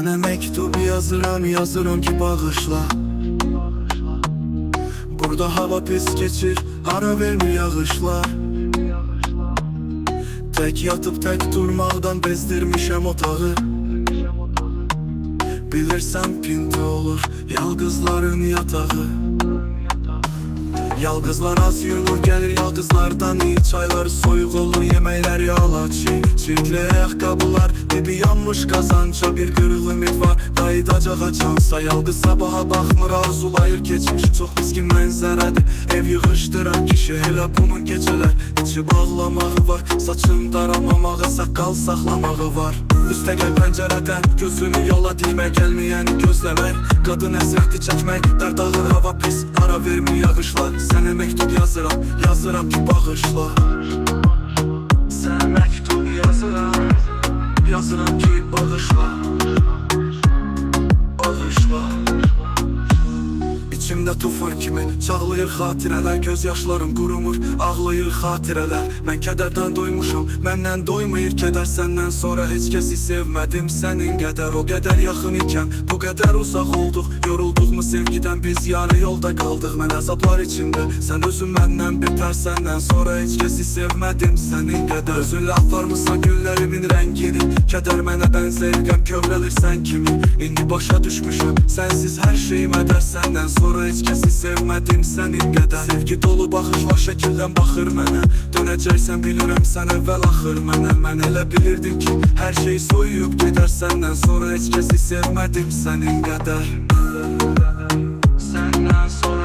Sənə məktub yazıram ki bağışla. Burada hava pis geçir, ara vermir yağışlar. Tek yatıp tek durmaqdan bezdirmişəm otağı. Bilirsən pinti olur yalqızların yatağı. Yalqızlar az yürür, gəlir yalqızlardan iyi çaylar, soyuq olur yeməklər yalaçı. Çirkli ayaqqabılar, dibi yanmış qazanca, bir qırıq ümid var, qayıdacağa cansa. Yalqız sabaha baxmır, arzulayır keçmiş, çox miskin mənzərədir. Ev yığışdıran kişi, elə bunun gecələr içi bağlamağı var, saçın daramamağı, saqqal saxlamağı var. Üstəgəl pəncərədən gözünü yola, dilmə gəlməyəni gözləmək, qadın əsrəti çəkmək, dərd ağır, hava pis, ara vermir yağışlar. Sənə məktub yazıram ki bağışla. Sənə məktub yazıram ki bağışla. Bağışla. İçimdə tufan kimi çağlayır xatirələr, göz yaşlarım qurumur, ağlayır xatirələr. Mən kədərdən doymuşam, məndən doymayır kədər. Səndən sonra heç kəsi sevmədim sənin qədər. O qədər yaxın ikən, bu qədər uzaq olduq. Yorulduq mu sevgidən, biz yarı yolda qaldıq. Mən əzablar içində, sən özün məndən betər. Səndən sonra heç kəsi sevmədim sənin qədər. Özünlə aparmısan günlərimin rəngini, kədər mənə bənzəyir, qəm kövrəlir sən kimi. İndi başa düşmüşəm, sənsiz hər şeyim ədər. Səndən sonra heç kəsi sevmədim sənin qədər. Sevgi dolu baxışlar şəkildən baxır mənə, dönəcəksən bilirəm sən əvvəl axır mənə. Mən elə bilirdim ki hər şey soyuyub gedər. Səndən sonra heç kəsi sevmədim sənin qədər. Səndən sonra